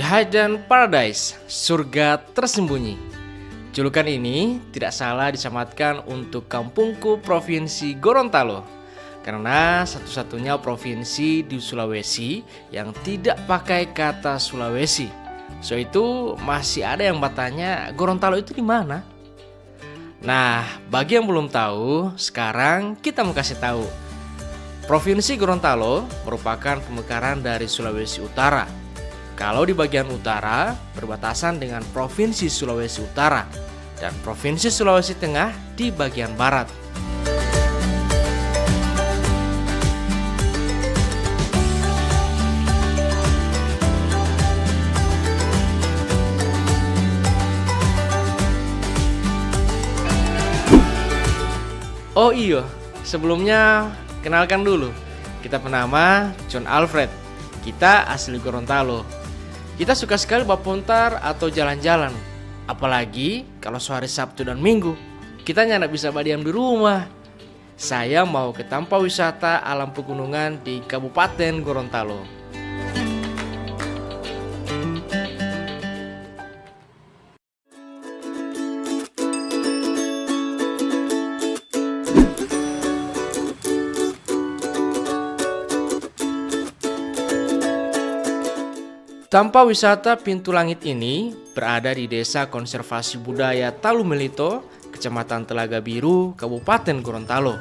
Hidden Paradise, surga tersembunyi. Julukan ini tidak salah disematkan untuk kampungku Provinsi Gorontalo, karena satu-satunya provinsi di Sulawesi yang tidak pakai kata Sulawesi. So itu masih ada yang bertanya, Gorontalo itu di mana? Nah, bagi yang belum tahu, sekarang kita mau kasih tahu. Provinsi Gorontalo merupakan pemekaran dari Sulawesi Utara. Kalau di bagian utara berbatasan dengan Provinsi Sulawesi Utara dan Provinsi Sulawesi Tengah di bagian barat. Oh iya, sebelumnya kenalkan dulu. Kita bernama John Alfred. Kita asli Gorontalo. Kita suka sekali berpontar atau jalan-jalan. Apalagi kalau sehari Sabtu dan Minggu. Kita nggak bisa berdiam di rumah. Saya mau ke tempat wisata alam pegunungan di Kabupaten Gorontalo. Tempat wisata Pintu Langit ini berada di Desa Konservasi Budaya Talu Melito, Kecamatan Telaga Biru, Kabupaten Gorontalo.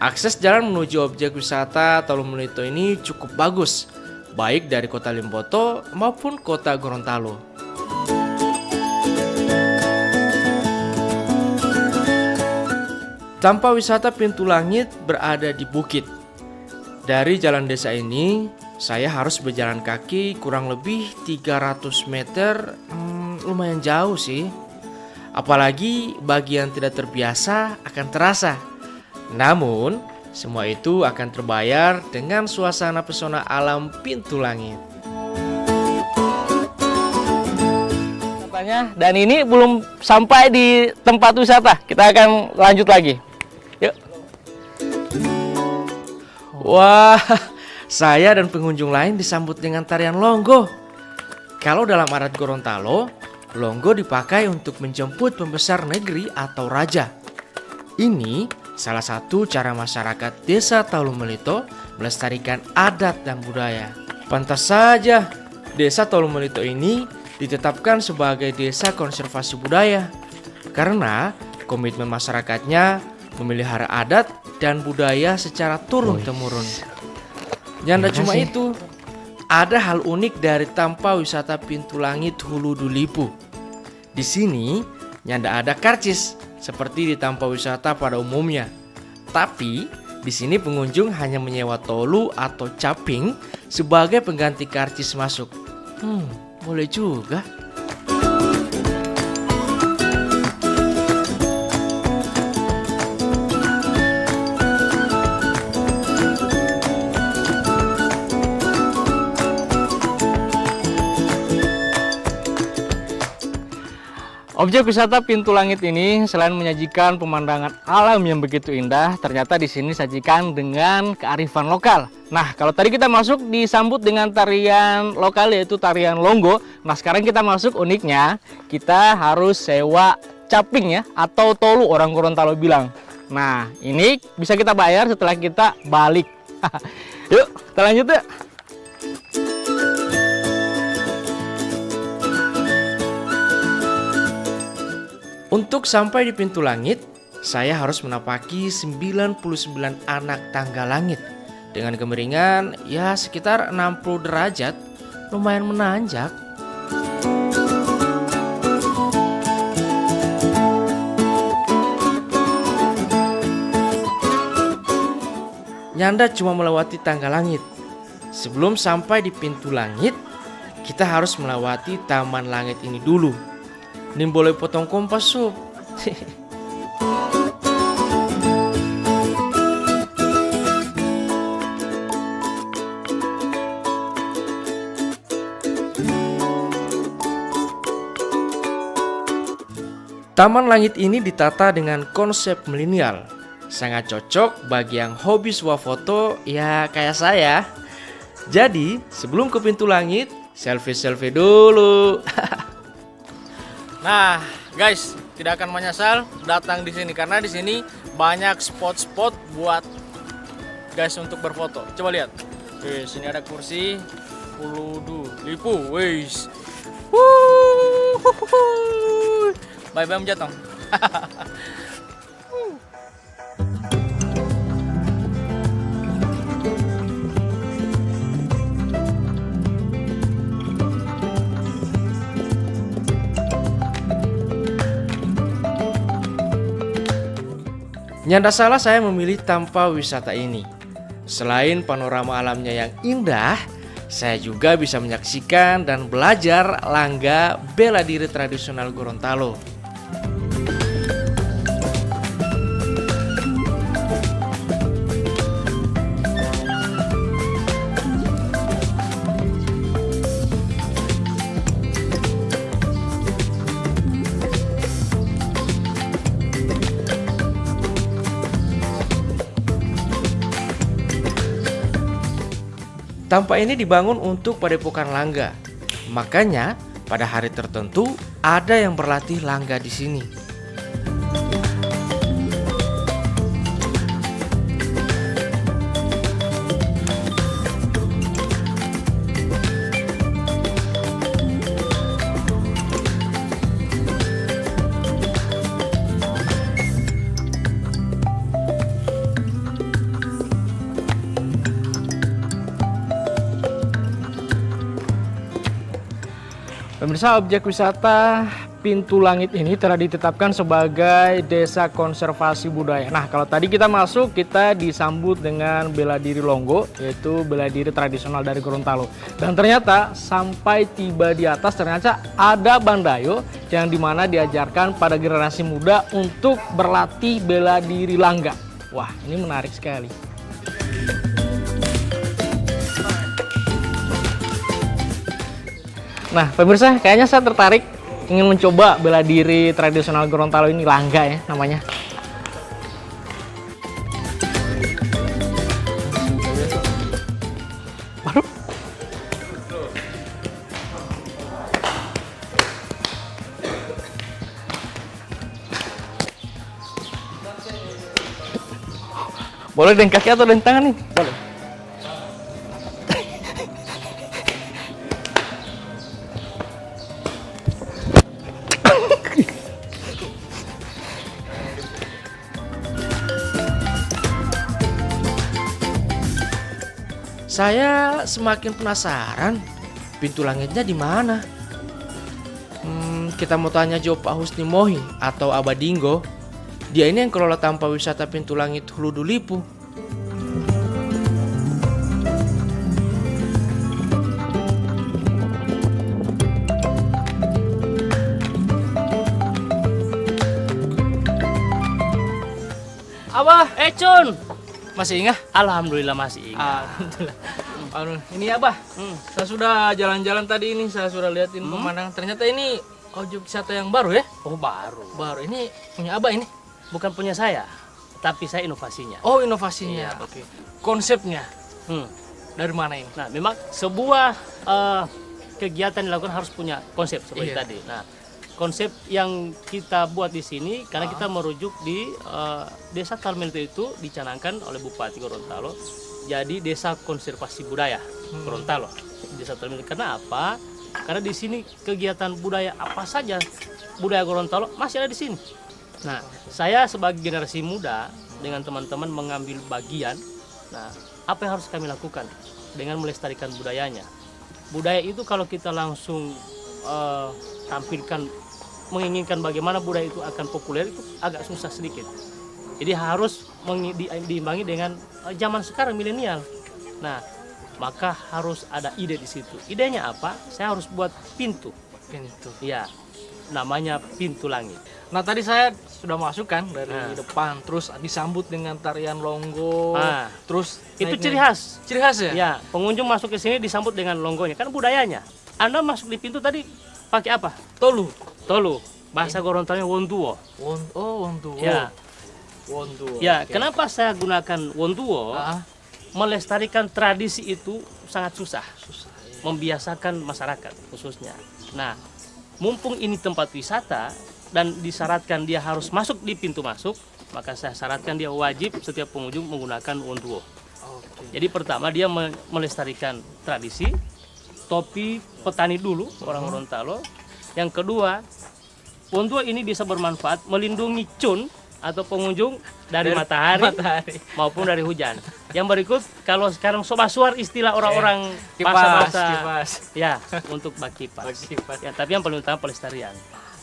Akses jalan menuju objek wisata Talu Melito ini cukup bagus, baik dari kota Limboto maupun kota Gorontalo. Tempat wisata Pintu Langit berada di bukit. Dari jalan desa ini, saya harus berjalan kaki kurang lebih 300 meter, lumayan jauh sih. Apalagi bagi yang tidak terbiasa akan terasa. Namun, semua itu akan terbayar dengan suasana pesona alam Pintu Langit. Dan ini belum sampai di tempat wisata, kita akan lanjut lagi. Yuk. Wah, saya dan pengunjung lain disambut dengan tarian Longgo. Kalau dalam adat Gorontalo, Longgo dipakai untuk menjemput pembesar negeri atau raja. Ini salah satu cara masyarakat desa Talu Melito melestarikan adat dan budaya. Pantas saja, desa Talu Melito ini ditetapkan sebagai desa konservasi budaya karena komitmen masyarakatnya memelihara adat dan budaya secara turun-temurun. Nyanda cuma itu, ada hal unik dari tempat wisata Pintu Langit Hulu Dulipu. Di sini, nyanda ada karcis seperti di tempat wisata pada umumnya. Tapi, di sini pengunjung hanya menyewa tolu atau caping sebagai pengganti karcis masuk. Boleh juga. Objek wisata Pintu Langit ini selain menyajikan pemandangan alam yang begitu indah, ternyata di sini disajikan dengan kearifan lokal. Nah, kalau tadi kita masuk disambut dengan tarian lokal yaitu tarian Longgo. Nah, sekarang kita masuk, uniknya kita harus sewa caping ya, atau tolu orang Gorontalo bilang. Nah, ini bisa kita bayar setelah kita balik. Yuk, kita lanjut yuk. Untuk sampai di Pintu Langit, saya harus menapaki 99 anak tangga langit. Dengan kemiringan ya sekitar 60 derajat, lumayan menanjak. Nyanda cuma melewati tangga langit. Sebelum sampai di Pintu Langit, kita harus melewati Taman Langit ini dulu. Ini boleh potong kompas sob. Taman Langit ini ditata dengan konsep milenial. Sangat cocok bagi yang hobi swafoto ya kayak saya. Jadi sebelum ke Pintu Langit, Selfie dulu. Nah, guys, tidak akan menyesal datang di sini karena di sini banyak spot-spot buat guys untuk berfoto. Coba lihat. Wih, sini ada kursi, Huludu, Lipu, wis. Bye-bye Jatong. Nyanda salah saya memilih Tampa wisata ini. Selain panorama alamnya yang indah, saya juga bisa menyaksikan dan belajar langga bela diri tradisional Gorontalo. Tampak ini dibangun untuk padepokan langga. Makanya pada hari tertentu ada yang berlatih langga di sini. Pemirsa, objek wisata Pintu Langit ini telah ditetapkan sebagai Desa Konservasi Budaya. Nah, kalau tadi kita masuk, kita disambut dengan bela diri Longgo, yaitu bela diri tradisional dari Gorontalo. Dan ternyata sampai tiba di atas, ternyata ada bandayo yang dimana diajarkan pada generasi muda untuk berlatih bela diri langga. Wah, ini menarik sekali. Nah, pemirsa, kayaknya saya tertarik ingin mencoba bela diri tradisional Gorontalo ini, langga ya namanya. Baru. Boleh dengan kaki atau dengan tangan nih? Boleh. Saya semakin penasaran, pintu langitnya di mana? Kita mau tanya jawab Pak Husni Mohi atau Abah Dinggo. Dia ini yang kelola Tampa wisata Pintu Langit Huludu Lipu. Abah, Cun, Masih ingat? alhamdulillah masih ingat. Alhamdulillah. Ini ya, Bah. Saya sudah jalan-jalan tadi ini, saya sudah liatin pemandangan. Ternyata ini objek wisata yang baru ya? Oh baru, Baru. Ini punya Abah ini? bukan punya saya, tapi saya inovasinya. Oh, inovasinya. Iya. Oke. Konsepnya Hmm. dari mana ini? Nah, memang sebuah kegiatan dilakukan harus punya konsep seperti Iya. tadi. Nah, konsep yang kita buat di sini karena kita merujuk di Desa Karmel itu dicanangkan oleh Bupati Gorontalo. Jadi Desa Konservasi Budaya Gorontalo. Desa Karmel. Karena apa? Karena di sini kegiatan budaya apa saja budaya Gorontalo masih ada di sini. Nah, saya sebagai generasi muda dengan teman-teman mengambil bagian. Nah, apa yang harus kami lakukan dengan melestarikan budayanya? Budaya itu kalau kita langsung tampilkan, menginginkan bagaimana budaya itu akan populer itu agak susah sedikit. Jadi harus diimbangi dengan zaman sekarang milenial. Nah, maka harus ada ide di situ. Idenya apa? Saya harus buat pintu. Pintu. Ya, namanya Pintu Langit. Nah, tadi saya sudah masuk kan dari Nah. depan, terus disambut dengan tarian Longgo. Nah, Terus itu naik-naik. ciri khas. Ciri khas ya? Ya, pengunjung masuk ke sini disambut dengan longgonya, kan budayanya. Anda masuk di pintu tadi pakai apa? Tolu. Tolu. Bahasa Gorontalo wontuo. Wontuo. Ya. Wontuo. Ya, Oke. kenapa saya gunakan wontuo? Ah, Melestarikan tradisi itu sangat susah. susah. Iya. membiasakan masyarakat khususnya. Nah, mumpung ini tempat wisata dan disyaratkan dia harus masuk di pintu masuk, maka saya syaratkan dia wajib setiap pengunjung menggunakan wonduo. Jadi pertama dia melestarikan tradisi, topi petani dulu orang Gorontalo. Yang kedua, wonduo ini bisa bermanfaat melindungi cun atau pengunjung dari matahari maupun dari hujan. Yang berikut, kalau sekarang sobat suar istilah orang-orang Kipas. ya, untuk bak kipas. Ya, tapi yang paling utama pelestarian.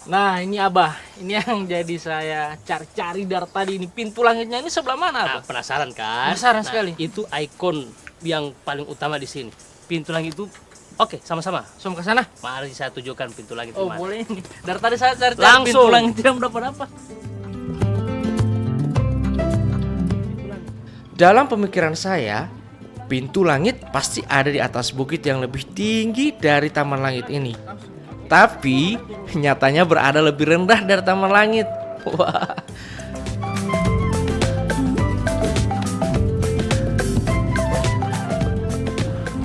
Nah, ini Abah, ini yang jadi saya cari-cari dari tadi. Ini pintu langitnya ini sebelah mana, Nah, Abah? penasaran kan? Penasaran Nah, sekali. Itu ikon yang paling utama di sini. Pintu langit itu, oke, sama-sama. Langsung ke sana. Mari saya tunjukkan pintu langit di Oh, mana. boleh ini. Dari tadi saya cari Langsung. pintu langit yang dapat apa? Dalam pemikiran saya, pintu langit pasti ada di atas bukit yang lebih tinggi dari taman langit ini. Tapi nyatanya berada lebih rendah dari taman langit. Wah.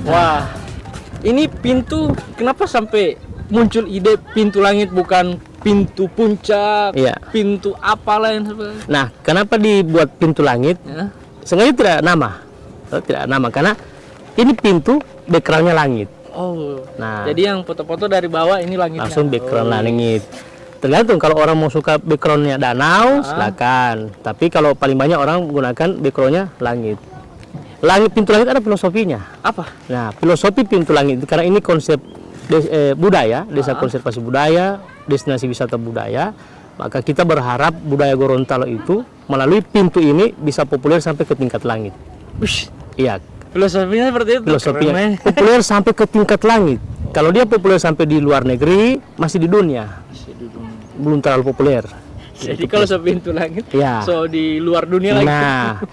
Wah, ini pintu kenapa sampai muncul ide pintu langit bukan pintu puncak, Iya. pintu apa lain sebagainya? Nah, kenapa dibuat pintu langit? Ya. Sengaja tidak nama. Tidak nama karena ini pintu backgroundnya langit. Oh, Nah, jadi yang foto-foto dari bawah ini langitnya. langsung background Oh. langit. Tergantung kalau orang mau suka backgroundnya danau, silakan. Tapi kalau paling banyak orang menggunakan backgroundnya langit. Langit pintu langit ada filosofinya. Apa? Nah, filosofi pintu langit itu karena ini konsep budaya, desa konservasi budaya, destinasi wisata budaya, maka kita berharap budaya Gorontalo itu melalui pintu ini bisa populer sampai ke tingkat langit. Ush, Iya, filosofinya seperti itu. filosofinya Keren, ya. populer sampai ke tingkat langit. Kalau dia populer sampai di luar negeri, masih di dunia, belum terlalu populer. Jadi kalau pintu langit, Iya. so di luar dunia lagi. Nah,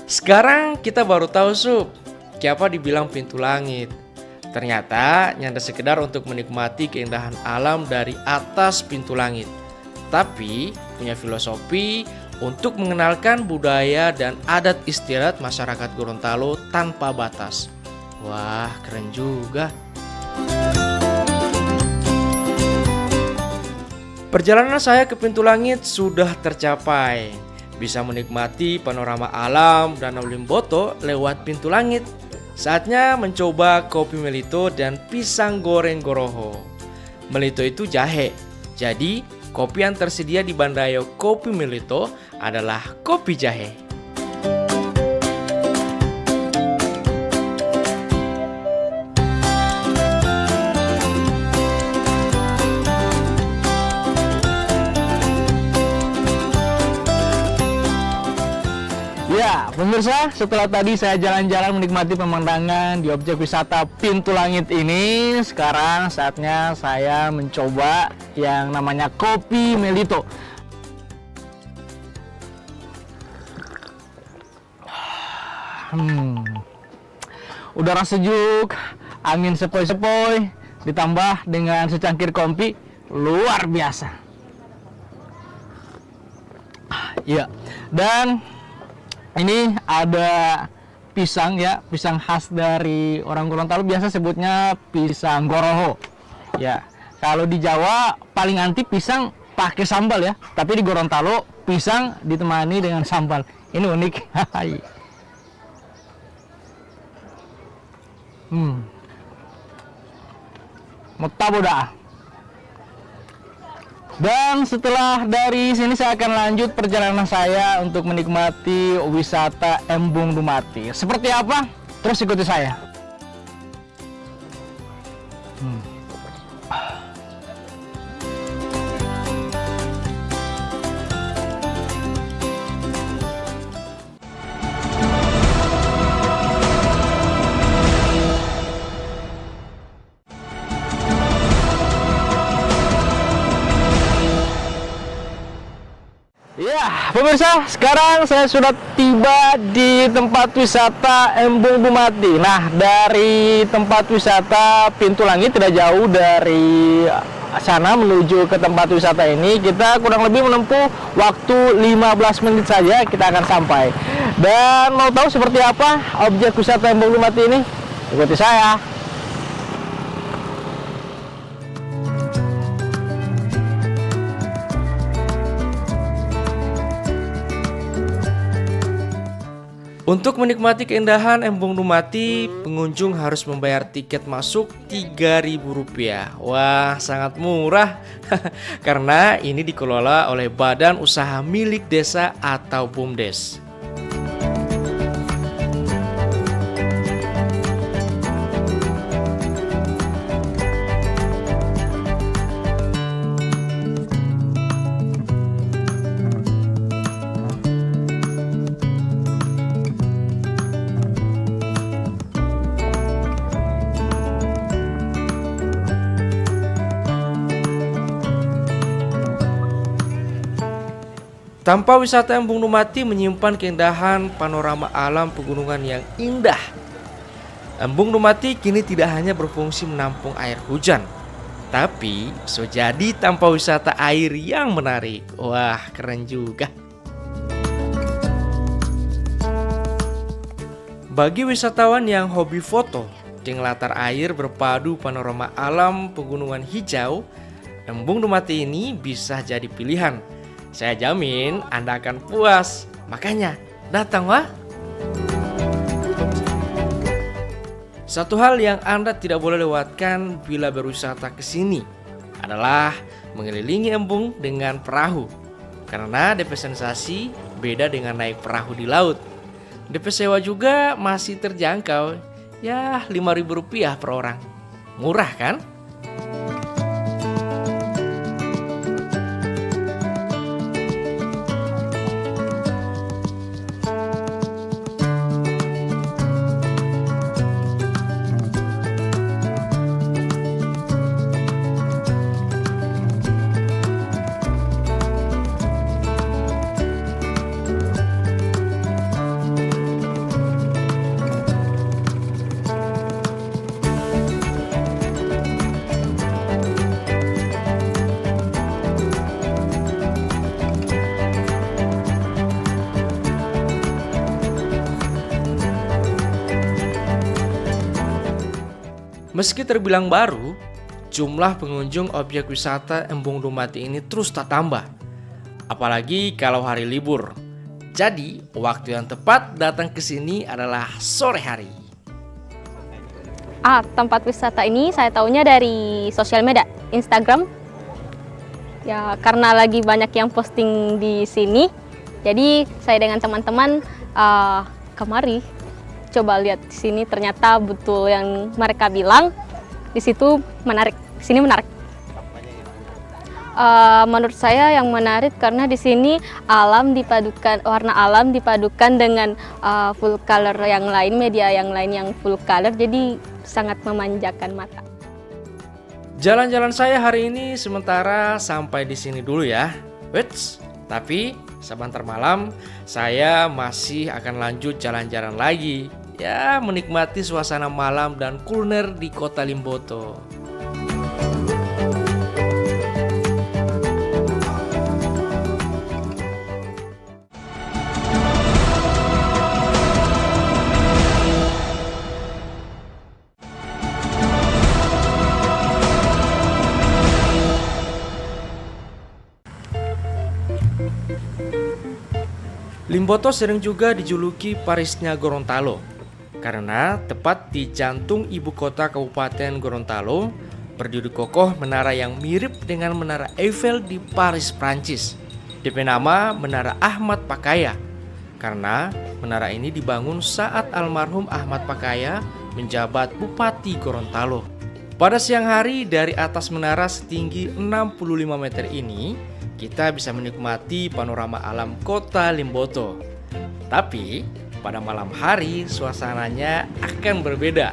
Sekarang kita baru tahu Sup, kenapa dibilang pintu langit. Ternyata nyanda sekedar untuk menikmati keindahan alam dari atas pintu langit, tapi punya filosofi untuk mengenalkan budaya dan adat istiadat masyarakat Gorontalo tanpa batas. Wah, keren juga. Perjalanan saya ke pintu langit sudah tercapai. Bisa menikmati panorama alam Danau Limboto lewat pintu langit. Saatnya mencoba kopi Melito dan pisang goreng Goroho. Melito itu jahe. Jadi, kopi yang tersedia di Bandayo Kopi Melito adalah kopi jahe. Ya, pemirsa, setelah tadi saya jalan-jalan menikmati pemandangan di objek wisata Pintu Langit ini, sekarang saatnya saya mencoba yang namanya Kopi Melito. Udara sejuk, angin sepoi-sepoi, ditambah dengan secangkir kopi, luar biasa. Ya, dan ini ada pisang ya, pisang khas dari orang Gorontalo, biasa sebutnya pisang Goroho. Ya, kalau di Jawa paling anti pisang pakai sambal ya, tapi di Gorontalo pisang ditemani dengan sambal. Ini unik. Metaboda. Dan setelah dari sini saya akan lanjut perjalanan saya untuk menikmati wisata Embung Dumati. Seperti apa? Terus ikuti saya. Ya, pemirsa, sekarang saya sudah tiba di tempat wisata Embung Dumati. Nah, dari tempat wisata Pintu Langit tidak jauh dari sana menuju ke tempat wisata ini. Kita kurang lebih menempuh waktu 15 menit saja kita akan sampai. Dan mau tahu seperti apa objek wisata Embung Dumati ini? Ikuti saya. Untuk menikmati keindahan Embung Dumati, pengunjung harus membayar tiket masuk Rp3.000. Wah, sangat murah. Karena ini dikelola oleh Badan Usaha Milik Desa atau BUMDes. Tanpa wisata Embung Dumati menyimpan keindahan panorama alam pegunungan yang indah. Embung Dumati kini tidak hanya berfungsi menampung air hujan, tapi sejadi tanpa wisata air yang menarik. Wah, keren juga. Bagi wisatawan yang hobi foto dengan latar air berpadu panorama alam pegunungan hijau, Embung Dumati ini bisa jadi pilihan. Saya jamin Anda akan puas. Makanya datang wah. Satu hal yang Anda tidak boleh lewatkan bila berwisata ke sini adalah mengelilingi embung dengan perahu. Karena DP sensasi beda dengan naik perahu di laut. DP sewa juga masih terjangkau. Ya, Rp5.000 per orang. Murah kan? Meski terbilang baru, jumlah pengunjung objek wisata Embung Dumati ini terus tak tambah. Apalagi kalau hari libur. Jadi, waktu yang tepat datang ke sini adalah sore hari. Tempat wisata ini saya tahunya dari sosial media, Instagram. Ya, karena lagi banyak yang posting di sini. Jadi, saya dengan teman-teman kemari coba lihat di sini, ternyata betul yang mereka bilang. Di situ menarik. Di sini menarik. Menurut saya yang menarik karena di sini warna alam dipadukan dengan full color yang lain, media yang lain yang full color, jadi sangat memanjakan mata. Jalan-jalan saya hari ini sementara sampai di sini dulu ya. Wits, tapi sebentar malam saya masih akan lanjut jalan-jalan lagi. Ya, menikmati suasana malam dan kuliner di kota Limboto. Limboto sering juga dijuluki Parisnya Gorontalo karena tepat di jantung ibu kota Kabupaten Gorontalo berdiri kokoh menara yang mirip dengan Menara Eiffel di Paris, Prancis. DP nama Menara Ahmad Pakaya karena menara ini dibangun saat almarhum Ahmad Pakaya menjabat Bupati Gorontalo. Pada siang hari dari atas menara setinggi 65 meter ini, kita bisa menikmati panorama alam kota Limboto. Tapi pada malam hari suasananya akan berbeda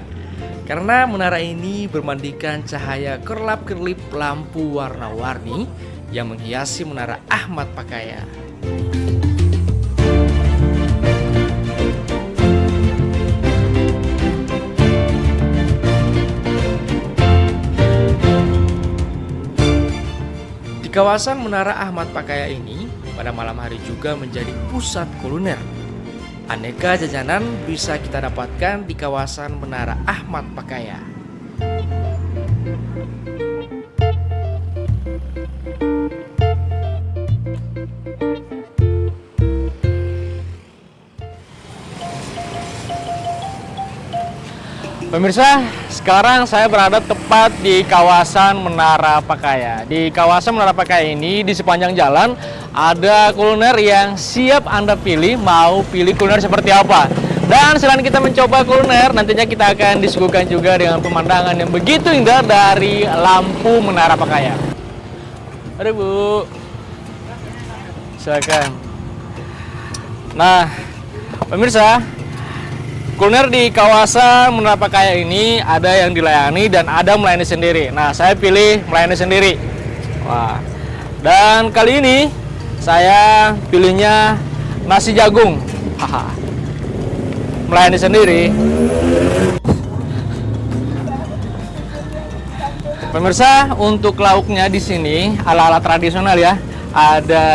karena menara ini bermandikan cahaya kerlap-kerlip lampu warna-warni yang menghiasi Menara Ahmad Pakaya. Di kawasan Menara Ahmad Pakaya ini pada malam hari juga menjadi pusat kuliner. Aneka jajanan bisa kita dapatkan di kawasan Menara Ahmad Pakaya. Pemirsa, sekarang saya berada tepat di kawasan Menara Pakaya. Di kawasan Menara Pakaya ini, di sepanjang jalan ada kuliner yang siap Anda pilih, mau pilih kuliner seperti apa. Dan selain kita mencoba kuliner, nantinya kita akan disuguhkan juga dengan pemandangan yang begitu indah dari lampu Menara Pakaya. Aduh Bu, silakan. Nah, pemirsa, kuliner di kawasan Menara Pakaya ini ada yang dilayani dan ada melayani sendiri. Nah, saya pilih melayani sendiri. Wah. Dan kali ini saya pilihnya nasi jagung. Haha. Melayani sendiri. Pemirsa, untuk lauknya di sini ala-ala tradisional ya. Ada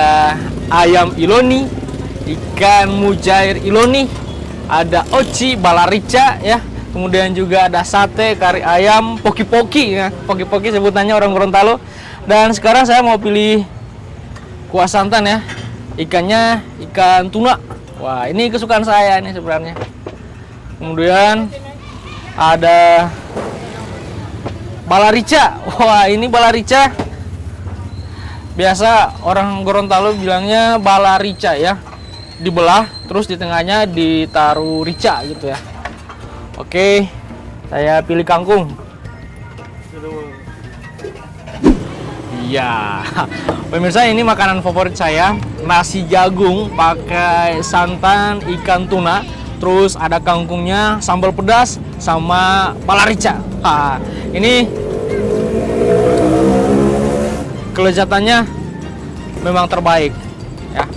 ayam iloni, ikan mujair iloni, ada oci, balarica ya, kemudian juga ada sate, kari ayam, poki-poki ya, poki-poki sebutannya orang Gorontalo. Dan sekarang saya mau pilih kuah santan ya, ikannya ikan tuna. Wah, ini kesukaan saya ini sebenarnya. Kemudian ada balarica. Wah, ini balarica. Biasa orang Gorontalo bilangnya balarica ya, dibelah terus di tengahnya ditaruh rica gitu ya. Oke, saya pilih kangkung. Iya, pemirsa, ini makanan favorit saya, nasi jagung pakai santan ikan tuna, terus ada kangkungnya, sambal pedas sama palarica. Ini kelezatannya memang terbaik ya.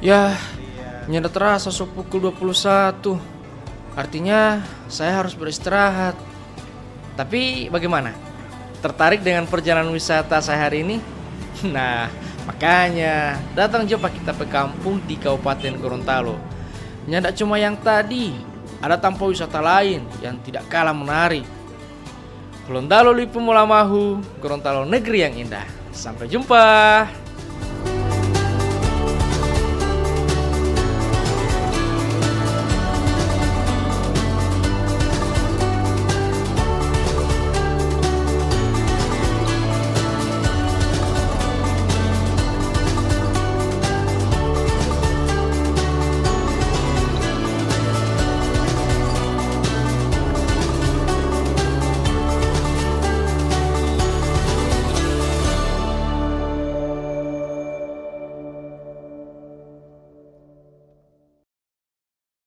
Ya, nyedot terasa pukul 21. Artinya saya harus beristirahat. Tapi bagaimana? Tertarik dengan perjalanan wisata saya hari ini? Nah, makanya datang jumpa kita ke kampung di Kabupaten Gorontalo. Tidak cuma yang tadi, ada tempat wisata lain yang tidak kalah menarik. Gorontalo Lipu Mulamahu, Gorontalo negeri yang indah. Sampai jumpa.